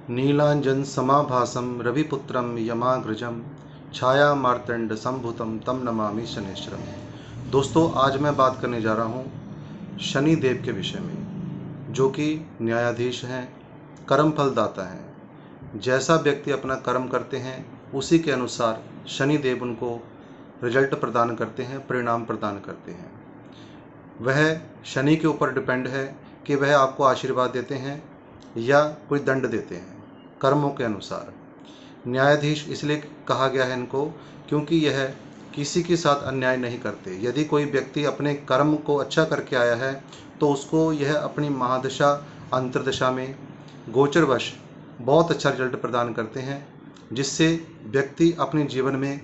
नीलांजन समाभासम रविपुत्रम यमाग्रजम छाया मार्तंड संभुतम तम नमामि शनेश्वरम। दोस्तों, आज मैं बात करने जा रहा हूँ शनि देव के विषय में, जो कि न्यायाधीश हैं, कर्म फलदाता हैं। जैसा व्यक्ति अपना कर्म करते हैं उसी के अनुसार शनि देव उनको रिजल्ट प्रदान करते हैं, परिणाम प्रदान करते हैं। वह शनि के ऊपर डिपेंड है कि वह आपको आशीर्वाद देते हैं या कोई दंड देते हैं, कर्मों के अनुसार। न्यायाधीश इसलिए कहा गया है इनको क्योंकि यह किसी के साथ अन्याय नहीं करते। यदि कोई व्यक्ति अपने कर्म को अच्छा करके आया है तो उसको यह अपनी महादशा अंतर्दशा में गोचरवश बहुत अच्छा रिजल्ट प्रदान करते हैं, जिससे व्यक्ति अपने जीवन में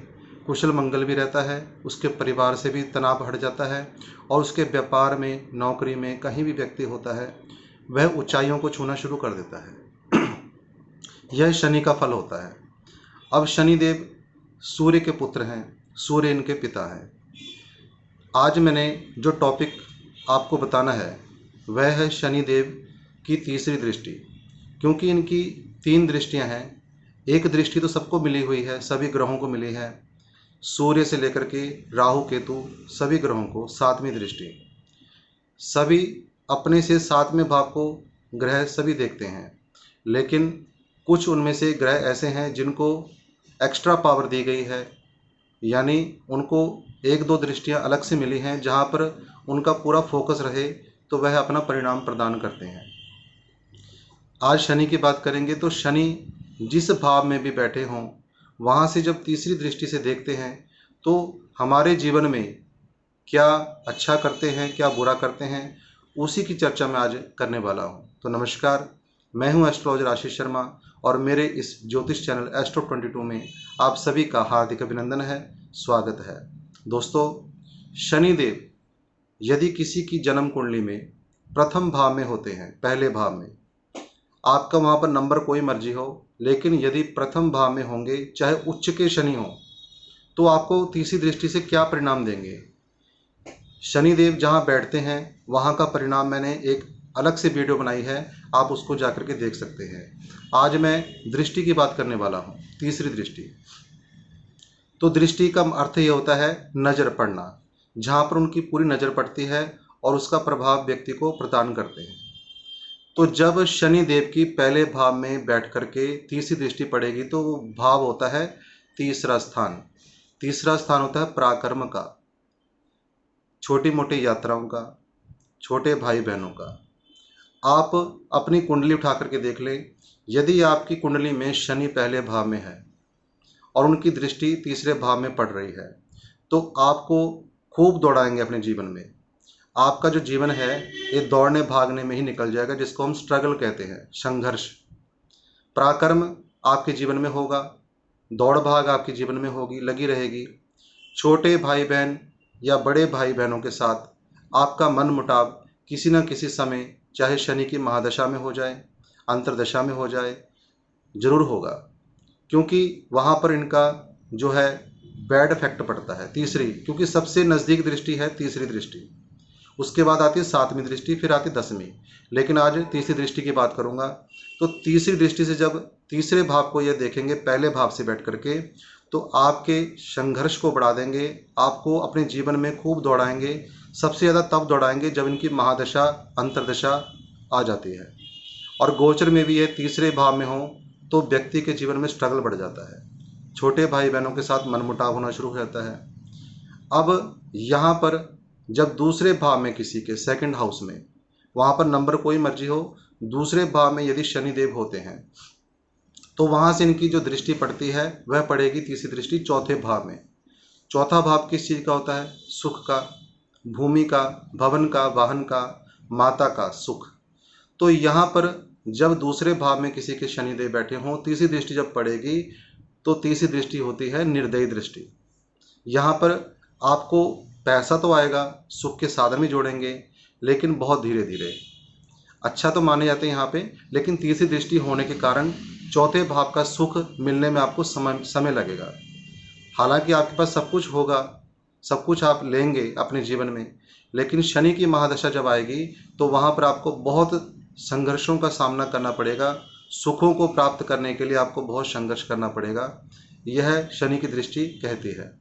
कुशल मंगल भी रहता है, उसके परिवार से भी तनाव हट जाता है और उसके व्यापार में, नौकरी में, कहीं भी व्यक्ति होता है वह ऊंचाइयों को छूना शुरू कर देता है। यह शनि का फल होता है। अब शनिदेव सूर्य के पुत्र हैं, सूर्य इनके पिता हैं। आज मैंने जो टॉपिक आपको बताना है वह है शनिदेव की तीसरी दृष्टि, क्योंकि इनकी 3 दृष्टियां हैं। एक दृष्टि तो सबको मिली हुई है, सभी ग्रहों को मिली है, सूर्य से लेकर के राहु केतु सभी ग्रहों को 7वीं दृष्टि। सभी अपने से 7वें भाव को ग्रह सभी देखते हैं, लेकिन कुछ उनमें से ग्रह ऐसे हैं जिनको एक्स्ट्रा पावर दी गई है, यानी उनको 1-2 दृष्टियां अलग से मिली हैं जहां पर उनका पूरा फोकस रहे तो वह अपना परिणाम प्रदान करते हैं। आज शनि की बात करेंगे तो शनि जिस भाव में भी बैठे हों वहां से जब तीसरी दृष्टि से देखते हैं तो हमारे जीवन में क्या अच्छा करते हैं, क्या बुरा करते हैं, उसी की चर्चा मैं आज करने वाला हूं। तो नमस्कार, मैं हूं एस्ट्रोलॉजर आशीष शर्मा और मेरे इस ज्योतिष चैनल एस्ट्रो 22 में आप सभी का हार्दिक अभिनंदन है, स्वागत है। दोस्तों, शनिदेव यदि किसी की जन्म कुंडली में प्रथम भाव में होते हैं, पहले भाव में, आपका वहां पर नंबर कोई मर्जी हो, लेकिन यदि प्रथम भाव में होंगे, चाहे उच्च के शनि हो, तो आपको तीसरी दृष्टि से क्या परिणाम देंगे। शनिदेव जहां बैठते हैं वहां का परिणाम मैंने एक अलग से वीडियो बनाई है, आप उसको जाकर के देख सकते हैं। आज मैं दृष्टि की बात करने वाला हूं, तीसरी दृष्टि। तो दृष्टि का अर्थ ये होता है नजर पड़ना, जहां पर उनकी पूरी नजर पड़ती है और उसका प्रभाव व्यक्ति को प्रदान करते हैं। तो जब शनि देव की पहले भाव में बैठ करके तीसरी दृष्टि पड़ेगी तो वो भाव होता है तीसरा स्थान। तीसरा स्थान होता है पराक्रम का, छोटी मोटी यात्राओं का, छोटे भाई बहनों का। आप अपनी कुंडली उठा करके देख लें, यदि आपकी कुंडली में शनि पहले भाव में है और उनकी दृष्टि तीसरे भाव में पड़ रही है तो आपको खूब दौड़ाएंगे अपने जीवन में। आपका जो जीवन है ये दौड़ने भागने में ही निकल जाएगा, जिसको हम स्ट्रगल कहते हैं, संघर्ष। पराक्रम आपके जीवन में होगा, दौड़ भाग आपके जीवन में होगी, लगी रहेगी। छोटे भाई बहन या बड़े भाई बहनों के साथ आपका मन मुटाव किसी न किसी समय, चाहे शनि की महादशा में हो जाए, अंतर्दशा में हो जाए, जरूर होगा, क्योंकि वहाँ पर इनका जो है बैड इफेक्ट पड़ता है। तीसरी, क्योंकि सबसे नज़दीक दृष्टि है तीसरी दृष्टि, उसके बाद आती है 7वीं दृष्टि, फिर आती है 10वीं, लेकिन आज तीसरी दृष्टि की बात करूंगा। तो तीसरी दृष्टि से जब तीसरे भाव को ये देखेंगे पहले भाव से बैठ करके, तो आपके संघर्ष को बढ़ा देंगे, आपको अपने जीवन में खूब दौड़ाएंगे। सबसे ज़्यादा तब दौड़ाएंगे जब इनकी महादशा अंतर्दशा आ जाती है, और गोचर में भी ये तीसरे भाव में हो तो व्यक्ति के जीवन में स्ट्रगल बढ़ जाता है, छोटे भाई बहनों के साथ मनमुटाव होना शुरू हो जाता है। अब यहाँ पर जब दूसरे भाव में किसी के सेकंड हाउस में, वहाँ पर नंबर कोई मर्जी हो, दूसरे भाव में यदि शनिदेव होते हैं तो वहाँ से इनकी जो दृष्टि पड़ती है वह पड़ेगी तीसरी दृष्टि चौथे भाव में। चौथा भाव किस चीज़ का होता है? सुख का, भूमि का, भवन का, वाहन का, माता का सुख। तो यहाँ पर जब दूसरे भाव में किसी के शनिदेव बैठे हों, तीसरी दृष्टि जब पड़ेगी तो तीसरी दृष्टि होती है निर्दयी दृष्टि। यहाँ पर आपको पैसा तो आएगा, सुख के साधन भी जोड़ेंगे, लेकिन बहुत धीरे धीरे। अच्छा तो माने जाते हैं यहाँ पे, लेकिन तीसरी दृष्टि होने के कारण चौथे भाव का सुख मिलने में आपको समय लगेगा। हालांकि आपके पास सब कुछ होगा, सब कुछ आप लेंगे अपने जीवन में, लेकिन शनि की महादशा जब आएगी तो वहाँ पर आपको बहुत संघर्षों का सामना करना पड़ेगा, सुखों को प्राप्त करने के लिए आपको बहुत संघर्ष करना पड़ेगा। यह शनि की दृष्टि कहती है।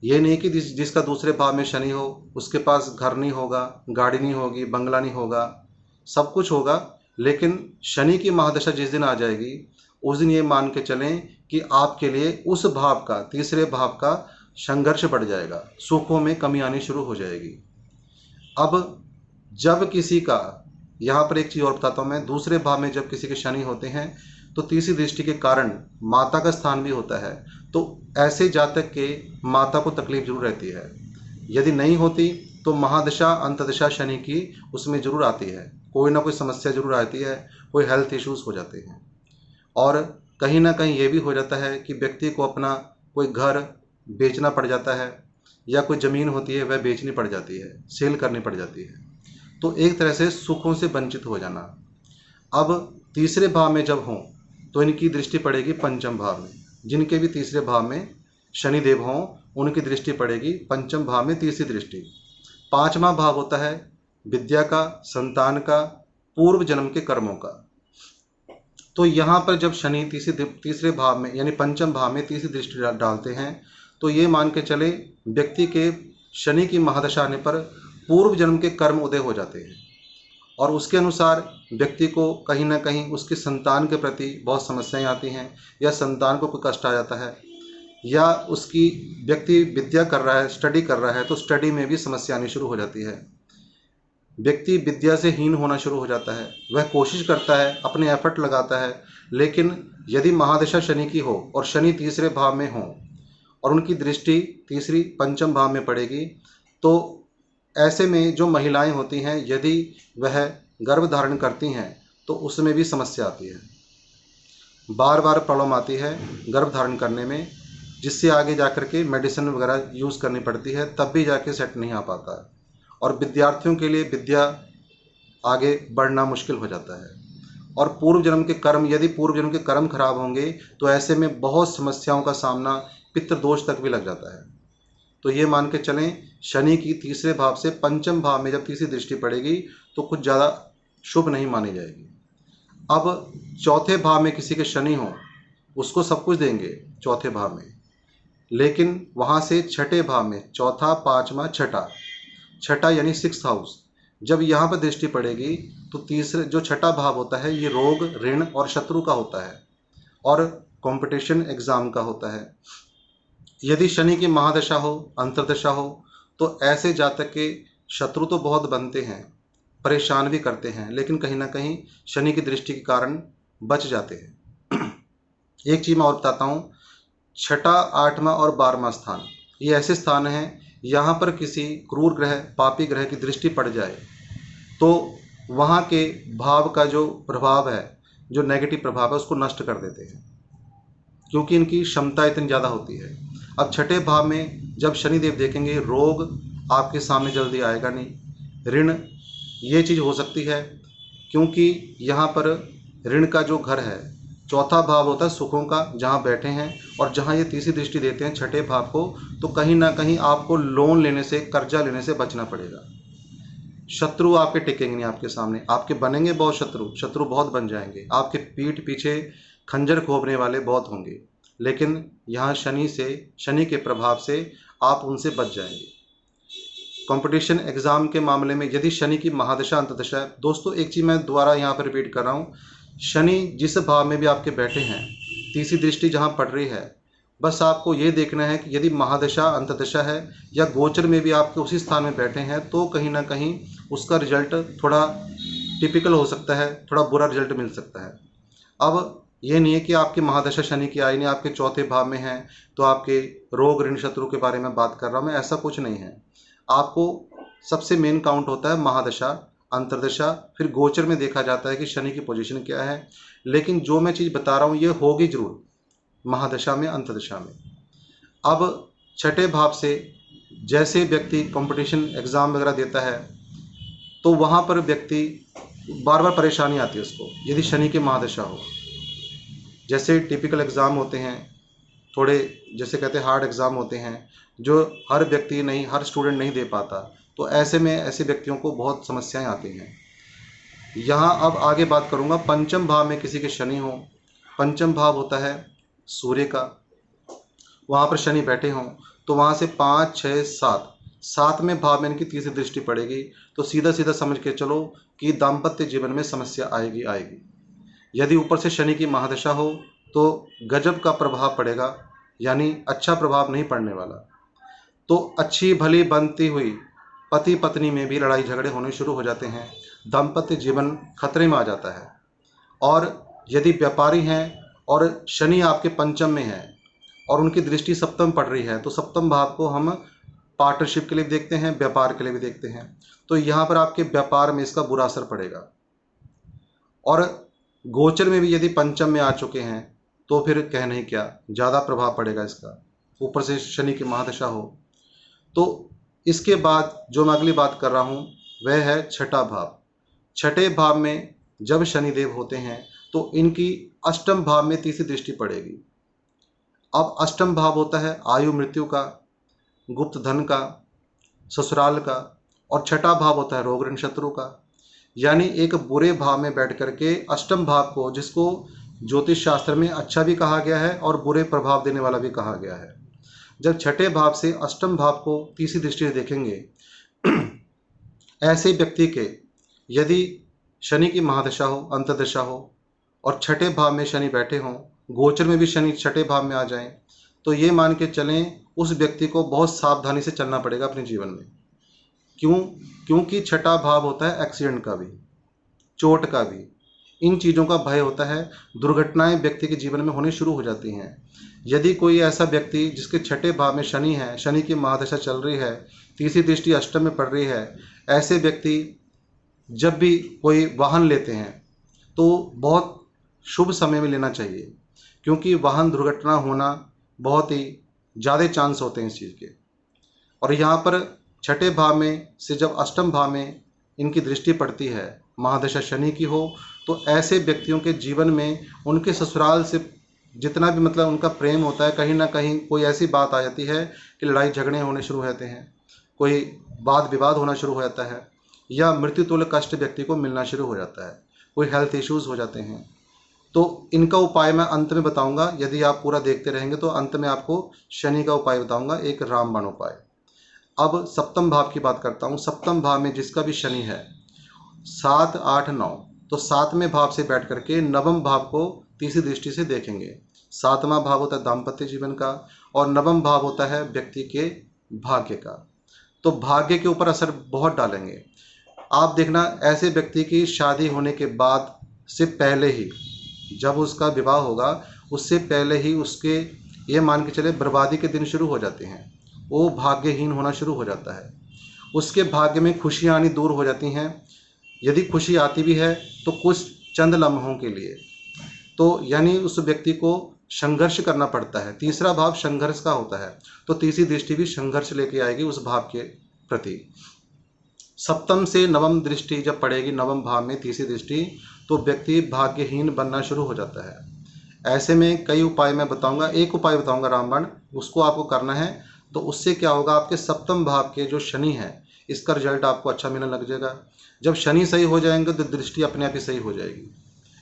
ये नहीं कि जिसका दूसरे भाव में शनि हो उसके पास घर नहीं होगा, गाड़ी नहीं होगी, बंगला नहीं होगा, सब कुछ होगा, लेकिन शनि की महादशा जिस दिन आ जाएगी उस दिन ये मान के चलें कि आपके लिए उस भाव का, तीसरे भाव का संघर्ष बढ़ जाएगा, सुखों में कमी आनी शुरू हो जाएगी। अब जब किसी का, यहाँ पर एक चीज़ और बताता हूँ मैं, दूसरे भाव में जब किसी के शनि होते हैं तो तीसरी दृष्टि के कारण माता का स्थान भी होता है, तो ऐसे जातक के माता को तकलीफ जरूर रहती है। यदि नहीं होती तो महादशा अंतदशा शनि की उसमें जरूर आती है, कोई ना कोई समस्या जरूर आती है, कोई हेल्थ इश्यूज हो जाते हैं। और कहीं ना कहीं ये भी हो जाता है कि व्यक्ति को अपना कोई घर बेचना पड़ जाता है, या कोई ज़मीन होती है वह बेचनी पड़ जाती है, सेल करनी पड़ जाती है। तो एक तरह से सुखों से वंचित हो जाना। अब तीसरे भाव में जब हों तो इनकी दृष्टि पड़ेगी पंचम भाव में। जिनके भी तीसरे भाव में शनिदेव हों उनकी दृष्टि पड़ेगी पंचम भाव में, तीसरी दृष्टि। पांचवा भाव होता है विद्या का, संतान का, पूर्व जन्म के कर्मों का। तो यहाँ पर जब शनि तीसरे भाव में यानी पंचम भाव में तीसरी दृष्टि डालते हैं तो ये मान के चले व्यक्ति के शनि की महादशा आने पर पूर्व जन्म के कर्म उदय हो जाते हैं, और उसके अनुसार व्यक्ति को कहीं ना कहीं उसके संतान के प्रति बहुत समस्याएं आती हैं, या संतान को कोई कष्ट आ जाता है, या उसकी व्यक्ति विद्या कर रहा है, स्टडी कर रहा है, तो स्टडी में भी समस्या आनी शुरू हो जाती है। व्यक्ति विद्या से हीन होना शुरू हो जाता है। वह कोशिश करता है, अपने एफर्ट लगाता है, लेकिन यदि महादशा शनि की हो और शनि तीसरे भाव में हो और उनकी दृष्टि तीसरी पंचम भाव में पड़ेगी, तो ऐसे में जो महिलाएं होती हैं यदि वह गर्भ धारण करती हैं तो उसमें भी समस्या आती है, बार बार प्रॉब्लम आती है गर्भ धारण करने में, जिससे आगे जाकर के मेडिसिन वगैरह यूज़ करनी पड़ती है, तब भी जाके सेट नहीं आ पाता है। और विद्यार्थियों के लिए विद्या आगे बढ़ना मुश्किल हो जाता है। और पूर्व जन्म के कर्म, यदि पूर्व जन्म के कर्म खराब होंगे तो ऐसे में बहुत समस्याओं का सामना, पितृदोष तक भी लग जाता है। तो ये मान के चलें शनि की तीसरे भाव से पंचम भाव में जब तीसरी दृष्टि पड़ेगी तो कुछ ज़्यादा शुभ नहीं मानी जाएगी। अब चौथे भाव में किसी के शनि हो, उसको सब कुछ देंगे चौथे भाव में, लेकिन वहाँ से छठे भाव में, चौथा, पाँचवा, छठा यानी सिक्स्थ हाउस, जब यहाँ पर दृष्टि पड़ेगी तो तीसरे जो छठा भाव होता है ये रोग, ऋण और शत्रु का होता है, और कंपटीशन एग्जाम का होता है। यदि शनि की महादशा हो, अंतर्दशा हो, तो ऐसे जातक के शत्रु तो बहुत बनते हैं, परेशान भी करते हैं, लेकिन कहीं ना कहीं शनि की दृष्टि के कारण बच जाते हैं। एक चीज़ मैं और बताता हूँ, छठा, आठवां और 12वां स्थान, ये ऐसे स्थान हैं यहाँ पर किसी क्रूर ग्रह, पापी ग्रह की दृष्टि पड़ जाए तो वहाँ के भाव का जो प्रभाव है, जो नेगेटिव प्रभाव है, उसको नष्ट कर देते हैं, क्योंकि इनकी क्षमता इतनी ज़्यादा होती है। अब छठे भाव में जब शनिदेव देखेंगे, रोग आपके सामने जल्दी आएगा नहीं, ऋण ये चीज़ हो सकती है, क्योंकि यहाँ पर ऋण का जो घर है, चौथा भाव होता है सुखों का, जहाँ बैठे हैं, और जहाँ ये तीसरी दृष्टि देते हैं छठे भाव को, तो कहीं ना कहीं आपको लोन लेने से, कर्जा लेने से बचना पड़ेगा। शत्रु आपके टिकेंगे नहीं आपके सामने, आपके बनेंगे बहुत शत्रु बहुत बन जाएंगे, आपके पीठ पीछे खंजर खोपने वाले बहुत होंगे, लेकिन यहाँ शनि के प्रभाव से आप उनसे बच जाएंगे। कंपटीशन एग्जाम के मामले में यदि शनि की महादशा अंतदशा है, दोस्तों एक चीज़ मैं दोबारा यहाँ पर रिपीट कर रहा हूँ, शनि जिस भाव में भी आपके बैठे हैं, तीसरी दृष्टि जहाँ पड़ रही है, बस आपको ये देखना है कि यदि महादशा अंतदशा है या गोचर में भी आपके उसी स्थान में बैठे हैं, तो कहीं ना कहीं उसका रिजल्ट थोड़ा टिपिकल हो सकता है, थोड़ा बुरा रिजल्ट मिल सकता है। अब ये नहीं है कि आपकी महादशा शनि की आई नहीं, आपके चौथे भाव में है तो आपके रोग, ऋण, शत्रु के बारे में बात कर रहा हूँ मैं, ऐसा कुछ नहीं है। आपको सबसे मेन काउंट होता है महादशा, अंतर्दशा, फिर गोचर में देखा जाता है कि शनि की पोजीशन क्या है। लेकिन जो मैं चीज़ बता रहा हूँ ये होगी जरूर महादशा में, अंतर्दशा में। अब छठे भाव से जैसे व्यक्ति कंपटीशन एग्ज़ाम वगैरह देता है तो वहाँ पर व्यक्ति बार बार परेशानी आती है उसको, यदि शनि की महादशा हो। जैसे टिपिकल एग्ज़ाम होते हैं, थोड़े जैसे कहते हैं हार्ड एग्ज़ाम होते हैं, जो हर व्यक्ति हर स्टूडेंट नहीं दे पाता, तो ऐसे में ऐसे व्यक्तियों को बहुत समस्याएं आती हैं। यहाँ अब आगे बात करूँगा पंचम भाव में किसी के शनि हो। पंचम भाव होता है सूर्य का, वहाँ पर शनि बैठे हों तो वहाँ से 5, 6, 7 सातवें भाव में इनकी तीसरी दृष्टि पड़ेगी तो सीधा सीधा समझ के चलो कि दाम्पत्य जीवन में समस्या आएगी आएगी। यदि ऊपर से शनि की महादशा हो तो गजब का प्रभाव पड़ेगा, यानी अच्छा प्रभाव नहीं पड़ने वाला। तो अच्छी भली बनती हुई पति पत्नी में भी लड़ाई झगड़े होने शुरू हो जाते हैं, दाम्पत्य जीवन खतरे में आ जाता है। और यदि व्यापारी हैं और शनि आपके पंचम में है और उनकी दृष्टि सप्तम पड़ रही है तो सप्तम भाव को हम पार्टनरशिप के लिए भी देखते हैं, व्यापार के लिए भी देखते हैं। तो यहाँ पर आपके व्यापार में इसका बुरा असर पड़ेगा। और गोचर में भी यदि पंचम में आ चुके हैं तो फिर कह नहीं क्या, ज़्यादा प्रभाव पड़ेगा इसका, ऊपर से शनि की महादशा हो। तो इसके बाद जो मैं अगली बात कर रहा हूँ वह है छठा भाव। छठे भाव में जब शनिदेव होते हैं तो इनकी अष्टम भाव में तीसरी दृष्टि पड़ेगी। अब अष्टम भाव होता है आयु मृत्यु का, गुप्त धन का, ससुराल का, और छठा भाव होता है रोग ऋण शत्रु का। यानी एक बुरे भाव में बैठ करके अष्टम भाव को, जिसको ज्योतिष शास्त्र में अच्छा भी कहा गया है और बुरे प्रभाव देने वाला भी कहा गया है, जब छठे भाव से अष्टम भाव को तीसरी दृष्टि से देखेंगे ऐसे व्यक्ति के यदि शनि की महादशा हो, अंतर्दशा हो और छठे भाव में शनि बैठे हों, गोचर में भी शनि छठे भाव में आ जाएं, तो ये मान के चलें उस व्यक्ति को बहुत सावधानी से चलना पड़ेगा अपने जीवन में। क्योंकि छठा भाव होता है एक्सीडेंट का भी, चोट का भी, इन चीज़ों का भय होता है। दुर्घटनाएं व्यक्ति के जीवन में होनी शुरू हो जाती हैं। यदि कोई ऐसा व्यक्ति जिसके छठे भाव में शनि है, शनि की महादशा चल रही है, तीसरी दृष्टि अष्टम में पड़ रही है, ऐसे व्यक्ति जब भी कोई वाहन लेते हैं तो बहुत शुभ समय में लेना चाहिए, क्योंकि वाहन दुर्घटना होना बहुत ही ज़्यादा चांस होते हैं इस चीज़ के। और यहाँ पर छठे भाव में से जब अष्टम भाव में इनकी दृष्टि पड़ती है, महादशा शनि की हो, तो ऐसे व्यक्तियों के जीवन में उनके ससुराल से जितना भी मतलब उनका प्रेम होता है, कहीं ना कहीं कोई ऐसी बात आ जाती है कि लड़ाई झगड़े होने शुरू हो जाते हैं, कोई वाद विवाद होना शुरू हो जाता है, या मृत्यु तुल्य कष्ट व्यक्ति को मिलना शुरू हो जाता है, कोई हेल्थ इश्यूज़ हो जाते हैं। तो इनका उपाय मैं अंत में बताऊंगा, यदि आप पूरा देखते रहेंगे तो अंत में आपको शनि का उपाय बताऊंगा, एक रामबाण उपाय। अब सप्तम भाव की बात करता हूँ। सप्तम भाव में जिसका भी शनि है 7, 8, 9, तो सातवें भाव से बैठ करके नवम भाव को तीसरी दृष्टि से देखेंगे। सातवां भाव होता है दाम्पत्य जीवन का और नवम भाव होता है व्यक्ति के भाग्य का। तो भाग्य के ऊपर असर बहुत डालेंगे। आप देखना, ऐसे व्यक्ति की शादी होने के बाद से पहले ही, जब उसका विवाह होगा उससे पहले ही उसके ये मान के चले बर्बादी के दिन शुरू हो जाते हैं, वो भाग्यहीन होना शुरू हो जाता है, उसके भाग्य में खुशियाँ आनी दूर हो जाती हैं। यदि खुशी आती भी है तो कुछ चंद लम्हों के लिए, तो यानी उस व्यक्ति को संघर्ष करना पड़ता है। तीसरा भाव संघर्ष का होता है, तो तीसरी दृष्टि भी संघर्ष लेके आएगी उस भाव के प्रति। सप्तम से नवम दृष्टि जब पड़ेगी, नवम भाव में तीसरी दृष्टि, तो व्यक्ति भाग्यहीन बनना शुरू हो जाता है। ऐसे में कई उपाय मैं बताऊंगा, एक उपाय बताऊंगा रामबाण, उसको आपको करना है। तो उससे क्या होगा, आपके सप्तम भाव के जो शनि है इसका रिजल्ट आपको अच्छा मिलने लग जाएगा। जब शनि सही हो जाएंगे तो दृष्टि अपने आप ही सही हो जाएगी,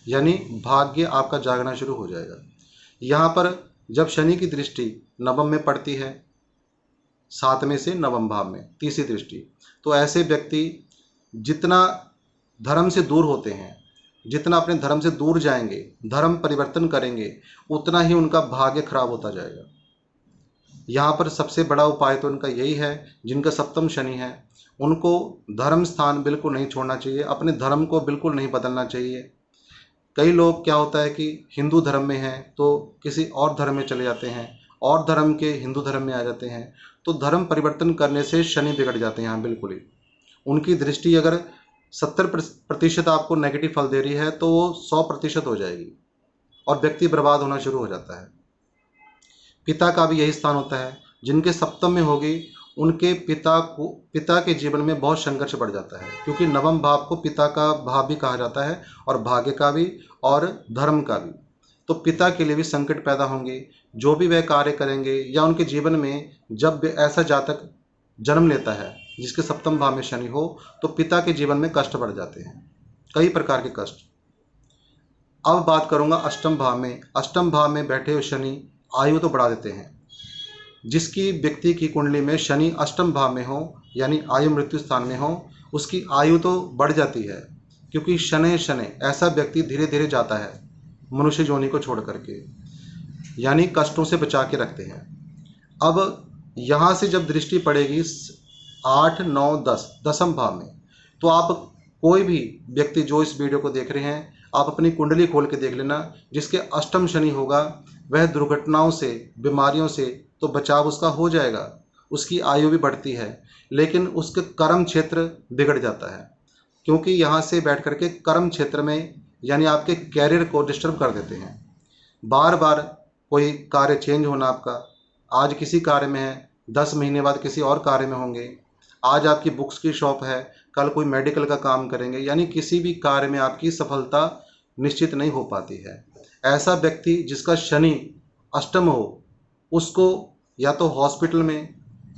यानी भाग्य आपका जागना शुरू हो जाएगा। यहाँ पर जब शनि की दृष्टि नवम में पड़ती है, सातवें से नवम भाव में तीसरी दृष्टि, तो ऐसे व्यक्ति जितना धर्म से दूर होते हैं, जितना अपने धर्म से दूर जाएंगे, धर्म परिवर्तन करेंगे, उतना ही उनका भाग्य खराब होता जाएगा। यहाँ पर सबसे बड़ा उपाय तो उनका यही है, जिनका सप्तम शनि है उनको धर्म स्थान बिल्कुल नहीं छोड़ना चाहिए, अपने धर्म को बिल्कुल नहीं बदलना चाहिए। कई लोग क्या होता है कि हिंदू धर्म में हैं तो किसी और धर्म में चले जाते हैं, और धर्म के हिंदू धर्म में आ जाते हैं, तो धर्म परिवर्तन करने से शनि बिगड़ जाते हैं। यहाँ बिल्कुल ही उनकी दृष्टि अगर 70% आपको नेगेटिव फल दे रही है तो वो 100% हो जाएगी और व्यक्ति बर्बाद होना शुरू हो जाता है। पिता का भी यही स्थान होता है, जिनके सप्तम में होगी उनके पिता के जीवन में बहुत संघर्ष बढ़ जाता है, क्योंकि नवम भाव को पिता का भाव भी कहा जाता है और भाग्य का भी और धर्म का भी। तो पिता के लिए भी संकट पैदा होंगे, जो भी वह कार्य करेंगे, या उनके जीवन में जब ऐसा जातक जन्म लेता है जिसके सप्तम भाव में शनि हो, तो पिता के जीवन में कष्ट बढ़ जाते हैं। कई प्रकार के कष्ट। अब बात करूंगा अष्टम भाव में। अष्टम भाव में बैठे हुए शनि आयु तो बढ़ा देते हैं। जिसकी व्यक्ति की कुंडली में शनि अष्टम भाव में हो, यानी आयु मृत्यु स्थान में हो, उसकी आयु तो बढ़ जाती है, क्योंकि शनै शनै ऐसा व्यक्ति धीरे धीरे जाता है मनुष्य योनि को छोड़ करके, यानी कष्टों से बचा के रखते हैं। अब यहाँ से जब दृष्टि पड़ेगी 8, 9, 10 दसम भाव में, तो आप कोई भी व्यक्ति जो इस वीडियो को देख रहे हैं, आप अपनी कुंडली खोल के देख लेना। जिसके अष्टम शनि होगा वह दुर्घटनाओं से, बीमारियों से तो बचाव उसका हो जाएगा, उसकी आयु भी बढ़ती है, लेकिन उसके कर्म क्षेत्र बिगड़ जाता है, क्योंकि यहाँ से बैठ करके कर्म क्षेत्र में यानी आपके कैरियर को डिस्टर्ब कर देते हैं। बार बार कोई कार्य चेंज होना, आपका आज किसी कार्य में है, 10 महीने बाद किसी और कार्य में होंगे। आज आपकी बुक्स की शॉप है, कल कोई मेडिकल का काम करेंगे, यानी किसी भी कार्य में आपकी सफलता निश्चित नहीं हो पाती है। ऐसा व्यक्ति जिसका शनि अष्टम हो, उसको या तो हॉस्पिटल में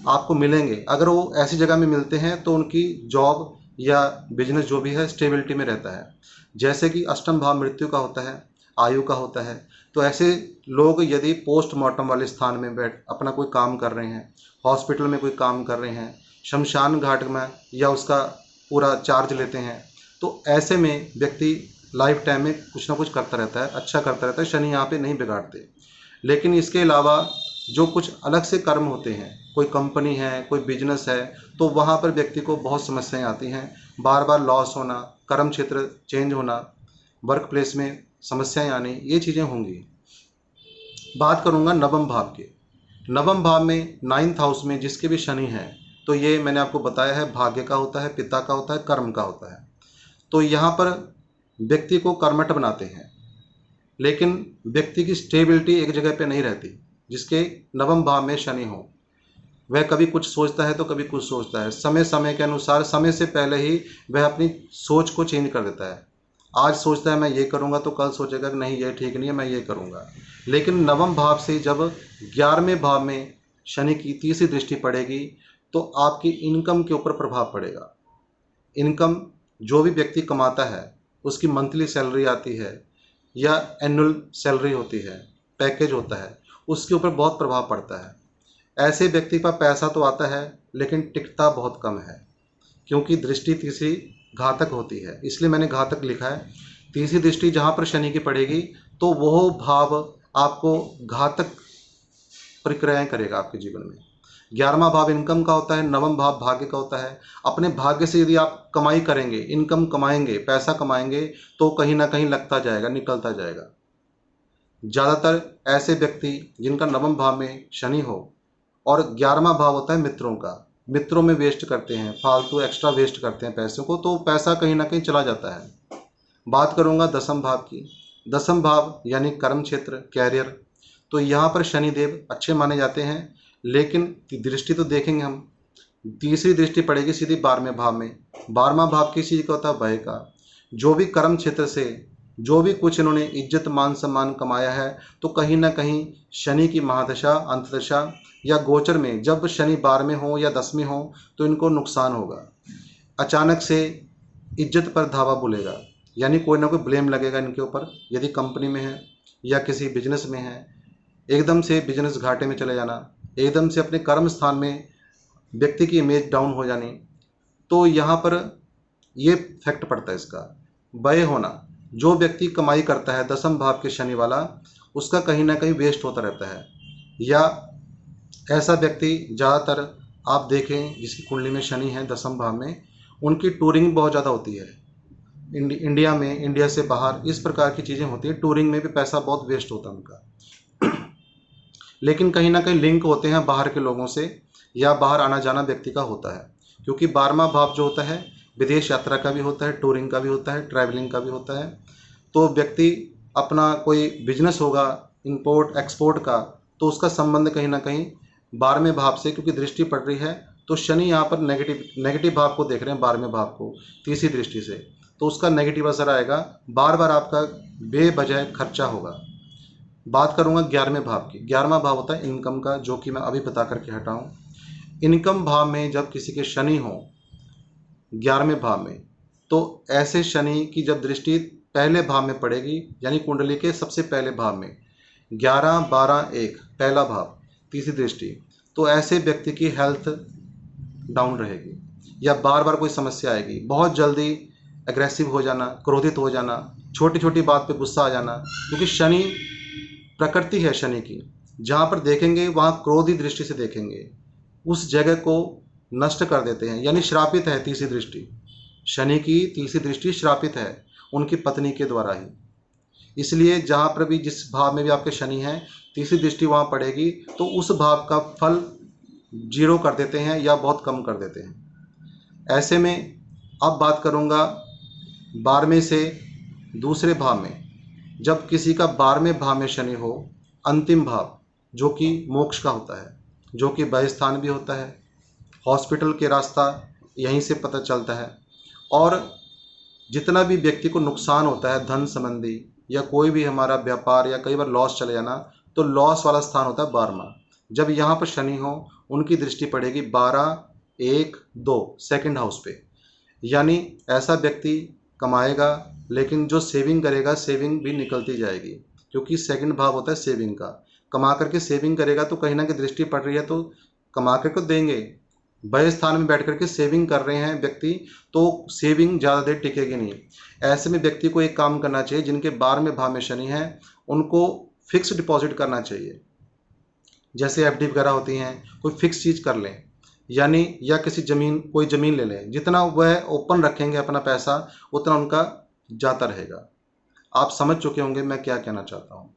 आपको मिलेंगे, अगर वो ऐसी जगह में मिलते हैं तो उनकी जॉब या बिजनेस जो भी है स्टेबिलिटी में रहता है। जैसे कि अष्टम भाव मृत्यु का होता है, आयु का होता है, तो ऐसे लोग यदि पोस्टमार्टम वाले स्थान में बैठ अपना कोई काम कर रहे हैं, हॉस्पिटल में कोई काम कर रहे हैं, शमशान घाट में या उसका पूरा चार्ज लेते हैं, तो ऐसे में व्यक्ति लाइफ टाइम में कुछ ना कुछ करता रहता है, अच्छा करता रहता है, शनि यहाँ पे नहीं बिगाड़ते। लेकिन इसके अलावा जो कुछ अलग से कर्म होते हैं, कोई कंपनी है, कोई बिजनेस है, तो वहाँ पर व्यक्ति को बहुत समस्याएं आती हैं। बार बार लॉस होना, कर्म क्षेत्र चेंज होना, वर्क प्लेस में समस्याएं आनी, ये चीज़ें होंगी। बात करूँगा नवम भाव के। नवम भाव में 9th हाउस में जिसके भी शनि है, तो ये मैंने आपको बताया है भाग्य का होता है, पिता का होता है, कर्म का होता है। तो यहाँ पर व्यक्ति को कर्मठ बनाते हैं, लेकिन व्यक्ति की स्टेबिलिटी एक जगह पे नहीं रहती। जिसके नवम भाव में शनि हो, वह कभी कुछ सोचता है तो कभी कुछ सोचता है, समय समय के अनुसार, समय से पहले ही वह अपनी सोच को चेंज कर देता है। आज सोचता है मैं ये करूँगा, तो कल सोचेगा कि नहीं ये ठीक नहीं है, मैं ये करूँगा। लेकिन नवम भाव से जब 11वें भाव में शनि की तीसरी दृष्टि पड़ेगी, तो आपकी इनकम के ऊपर प्रभाव पड़ेगा। इनकम जो भी व्यक्ति कमाता है, उसकी मंथली सैलरी आती है या एनुअल सैलरी होती है, पैकेज होता है, उसके ऊपर बहुत प्रभाव पड़ता है। ऐसे व्यक्ति का पैसा तो आता है, लेकिन टिकता बहुत कम है, क्योंकि दृष्टि तीसरी घातक होती है, इसलिए मैंने घातक लिखा है। तीसरी दृष्टि जहाँ पर शनि की पड़ेगी, तो वह भाव आपको घातक प्रक्रियाएं करेगा आपके जीवन में। 11वां भाव इनकम का होता है, नवम भाव भाग्य का होता है। अपने भाग्य से यदि आप कमाई करेंगे, इनकम कमाएंगे, पैसा कमाएंगे, तो कहीं ना कहीं लगता जाएगा, निकलता जाएगा। ज़्यादातर ऐसे व्यक्ति जिनका नवम भाव में शनि हो और 11वां भाव होता है मित्रों का, मित्रों में वेस्ट करते हैं, फालतू एक्स्ट्रा वेस्ट करते हैं पैसों को, तो पैसा कहीं ना कहीं चला जाता है। बात करूंगा दसम भाव की। दसम भाव यानी कर्म क्षेत्र, कैरियर, तो यहाँ पर शनिदेव अच्छे माने जाते हैं, लेकिन दृष्टि तो देखेंगे हम। तीसरी दृष्टि पड़ेगी सीधी 12वें भाव में। 12वां भाव किस चीज़ का होता है? व्यय का। जो भी कर्म क्षेत्र से जो भी कुछ इन्होंने इज्जत मान सम्मान कमाया है, तो कहीं ना कहीं शनि की महादशा, अंतदशा या गोचर में जब शनि 12वें हो या 10वें हो, तो इनको नुकसान होगा। अचानक से इज्जत पर धावा बोलेगा, यानी कोई ना कोई ब्लेम लगेगा इनके ऊपर। यदि कंपनी में है या किसी बिजनेस में है, एकदम से बिजनेस घाटे में चले जाना, एकदम से अपने कर्म स्थान में व्यक्ति की इमेज डाउन हो जानी, तो यहाँ पर ये फैक्ट पड़ता है इसका। व्यय होना, जो व्यक्ति कमाई करता है दसम भाव के शनि वाला, उसका कहीं ना कहीं वेस्ट होता रहता है। या ऐसा व्यक्ति ज़्यादातर आप देखें जिसकी कुंडली में शनि है दसम भाव में, उनकी टूरिंग बहुत ज़्यादा होती है। इंडिया में, इंडिया से बाहर, इस प्रकार की चीज़ें होती हैं। टूरिंग में भी पैसा बहुत वेस्ट होता है उनका। लेकिन कहीं ना कहीं लिंक होते हैं बाहर के लोगों से, या बाहर आना जाना व्यक्ति का होता है, क्योंकि 12वां भाव जो होता है विदेश यात्रा का भी होता है, टूरिंग का भी होता है, ट्रैवलिंग का भी होता है। तो व्यक्ति अपना कोई बिजनेस होगा इंपोर्ट एक्सपोर्ट का, तो उसका संबंध कहीं ना कहीं 12वें भाव से, क्योंकि दृष्टि पड़ रही है, तो शनि यहाँ पर नेगेटिव भाव को देख रहे हैं, 12वें भाव को तीसरी दृष्टि से, तो उसका नेगेटिव असर आएगा। बार बार आपका बेवजह खर्चा होगा। बात करूंगा 11वें भाव की। 11वां भाव होता है इनकम का, जो कि मैं अभी बता करके हटा हूँ। इनकम भाव में जब किसी के शनि हो 11वें भाव में, तो ऐसे शनि की जब दृष्टि पहले भाव में पड़ेगी, यानी कुंडली के सबसे पहले भाव में 11, 12, 1 पहला भाव, तीसरी दृष्टि, तो ऐसे व्यक्ति की हेल्थ डाउन रहेगी या बार बार कोई समस्या आएगी, बहुत जल्दी एग्रेसिव हो जाना, क्रोधित हो जाना, छोटी छोटी बात पे गुस्सा आ जाना, क्योंकि शनि प्रकृति है शनि की, जहाँ पर देखेंगे वहाँ क्रोधी दृष्टि से देखेंगे, उस जगह को नष्ट कर देते हैं, यानी श्रापित है तीसरी दृष्टि। शनि की तीसरी दृष्टि श्रापित है उनकी पत्नी के द्वारा ही। इसलिए जहाँ पर भी जिस भाव में भी आपके शनि हैं, तीसरी दृष्टि वहाँ पड़ेगी तो उस भाव का फल जीरो कर देते हैं या बहुत कम कर देते हैं। ऐसे में अब बात करूँगा 12वें से दूसरे भाव में। जब किसी का 12वें भाव में शनि हो, अंतिम भाव जो कि मोक्ष का होता है, जो कि व्यय स्थान भी होता है, हॉस्पिटल के रास्ता यहीं से पता चलता है, और जितना भी व्यक्ति को नुकसान होता है धन संबंधी या कोई भी हमारा व्यापार या कई बार लॉस चले जाना, तो लॉस वाला स्थान होता है 12वां। जब यहाँ पर शनि हो, उनकी दृष्टि पड़ेगी 12, 1, 2 सेकंड हाउस पे, यानी ऐसा व्यक्ति कमाएगा लेकिन जो सेविंग करेगा सेविंग भी निकलती जाएगी, क्योंकि सेकंड भाव होता है सेविंग का। कमा करके सेविंग करेगा तो कहीं ना कहीं दृष्टि पड़ रही है तो कमा करके देंगे। व्यय स्थान में बैठ करके सेविंग कर रहे हैं व्यक्ति तो सेविंग ज़्यादा देर टिकेगी नहीं। ऐसे में व्यक्ति को एक काम करना चाहिए, जिनके 12वें भाव में शनि है उनको फिक्स डिपॉजिट करना चाहिए, जैसे एफडी वगैरह होती हैं, कोई फिक्स चीज़ कर लें, यानी या किसी ज़मीन कोई ज़मीन ले लें, जितना वह ओपन रखेंगे अपना पैसा उतना उनका जाता रहेगा। आप समझ चुके होंगे मैं क्या कहना चाहता हूँ।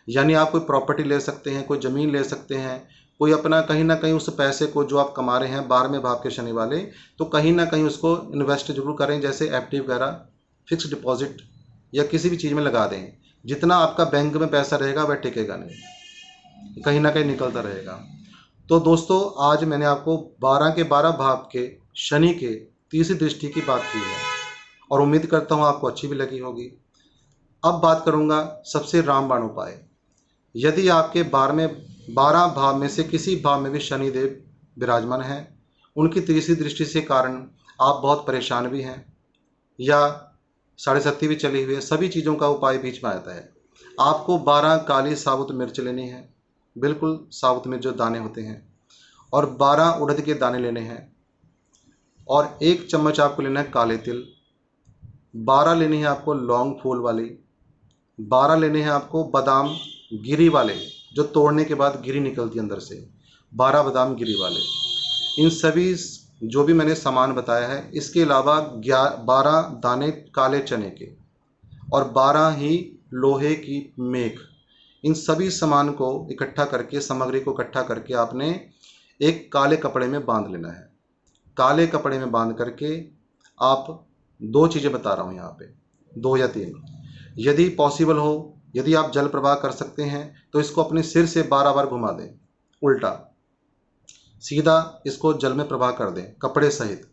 यानी आप कोई प्रॉपर्टी ले सकते हैं, कोई ज़मीन ले सकते हैं, कोई अपना कहीं ना कहीं उस पैसे को जो आप कमा रहे हैं 12वें भाव के शनि वाले, तो कहीं ना कहीं उसको इन्वेस्ट जरूर करें, जैसे एफडी वगैरह, फिक्स डिपॉजिट या किसी भी चीज़ में लगा दें। जितना आपका बैंक में पैसा रहेगा वह टिकेगा नहीं, कहीं ना कहीं निकलता रहेगा। तो दोस्तों आज मैंने आपको 12 के 12 भाव के शनि के तीसरी दृष्टि की बात की है और उम्मीद करता हूँ आपको अच्छी भी लगी होगी। अब बात करूँगा सबसे रामबाण उपाय। यदि आपके 12 भाव में से किसी भाव में भी शनिदेव विराजमान हैं, उनकी तीसरी दृष्टि से कारण आप बहुत परेशान भी हैं या 7.5 भी चली हुई है, सभी चीज़ों का उपाय बीच में आता है। आपको 12 काली साबुत मिर्च लेनी है, बिल्कुल साबुत मिर्च जो दाने होते हैं, और 12 उड़द के दाने लेने हैं, और 1 चम्मच आपको लेना है काले तिल, 12 लेनी है आपको लौंग फूल वाली, 12 लेने हैं आपको बादाम गिरी वाले जो तोड़ने के बाद गिरी निकलती है अंदर से, 12 बादाम गिरी वाले। इन सभी जो भी मैंने सामान बताया है, इसके अलावा 12 दाने काले चने के और 12 ही लोहे की मेख, इन सभी सामान को इकट्ठा करके, सामग्री को इकट्ठा करके आपने एक काले कपड़े में बांध लेना है। काले कपड़े में बांध करके आप 2 चीज़ें बता रहा हूँ यहाँ पे, 2 या 3, यदि पॉसिबल हो, यदि आप जल प्रवाह कर सकते हैं तो इसको अपने सिर से 12 बार घुमा दें, उल्टा सीधा इसको जल में प्रवाह कर दें कपड़े सहित।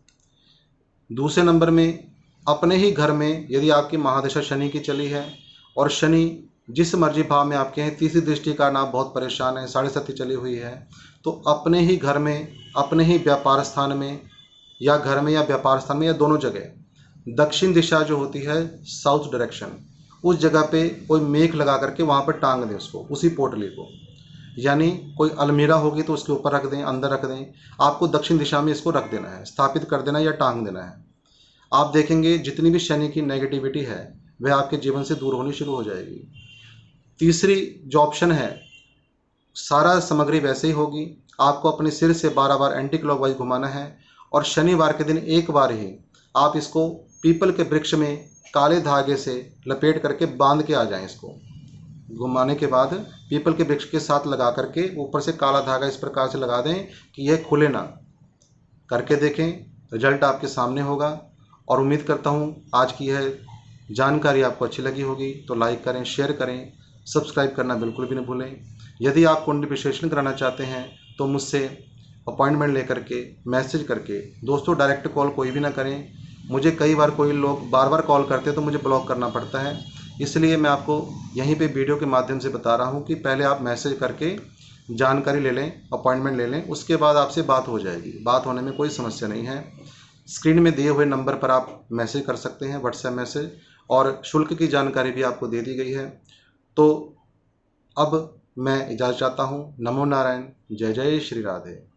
दूसरे नंबर में अपने ही घर में यदि आपकी महादशा शनि की चली है और शनि जिस मर्जी भाव में आपके हैं, तीसरी दृष्टि का आप बहुत परेशान है, 7.5 चली हुई है, तो अपने ही घर में, अपने ही व्यापार स्थान में या घर में या व्यापार स्थान में या दोनों जगह दक्षिण दिशा जो होती है साउथ डायरेक्शन, उस जगह पे कोई मेख लगा करके वहाँ पर टांग दें उसको, उसी पोटली को, यानी कोई अलमीरा होगी तो उसके ऊपर रख दें, अंदर रख दें, आपको दक्षिण दिशा में इसको रख देना है, स्थापित कर देना या टांग देना है। आप देखेंगे जितनी भी शनि की नेगेटिविटी है वह आपके जीवन से दूर होनी शुरू हो जाएगी। तीसरी जो ऑप्शन है, सारा सामग्री वैसे ही होगी, आपको अपने सिर से 12 बार एंटी क्लॉकवाइज घुमाना है और शनिवार के दिन एक बार ही आप इसको पीपल के वृक्ष में काले धागे से लपेट करके बांध के आ जाएं। इसको घुमाने के बाद पीपल के वृक्ष के साथ लगा करके ऊपर से काला धागा इस प्रकार से लगा दें कि यह खुले ना। करके देखें, रिजल्ट आपके सामने होगा। और उम्मीद करता हूँ आज की यह जानकारी आपको अच्छी लगी होगी, तो लाइक करें, शेयर करें, सब्सक्राइब करना बिल्कुल भी नहीं भूलें। यदि आप कुंडली विश्लेषण कराना चाहते हैं तो मुझसे अपॉइंटमेंट लेकर के मैसेज करके, दोस्तों डायरेक्ट कॉल कोई भी ना करें, मुझे कई बार कोई लोग बार बार कॉल करते हैं तो मुझे ब्लॉक करना पड़ता है, इसलिए मैं आपको यहीं पे वीडियो के माध्यम से बता रहा हूँ कि पहले आप मैसेज करके जानकारी ले लें, अपॉइंटमेंट ले लें, उसके बाद आपसे बात हो जाएगी। बात होने में कोई समस्या नहीं है। स्क्रीन में दिए हुए नंबर पर आप मैसेज कर सकते हैं, व्हाट्सएप मैसेज, और शुल्क की जानकारी भी आपको दे दी गई है। तो अब मैं इजाज़त चाहता हूँ। नमो नारायण। जय जय श्री राधे।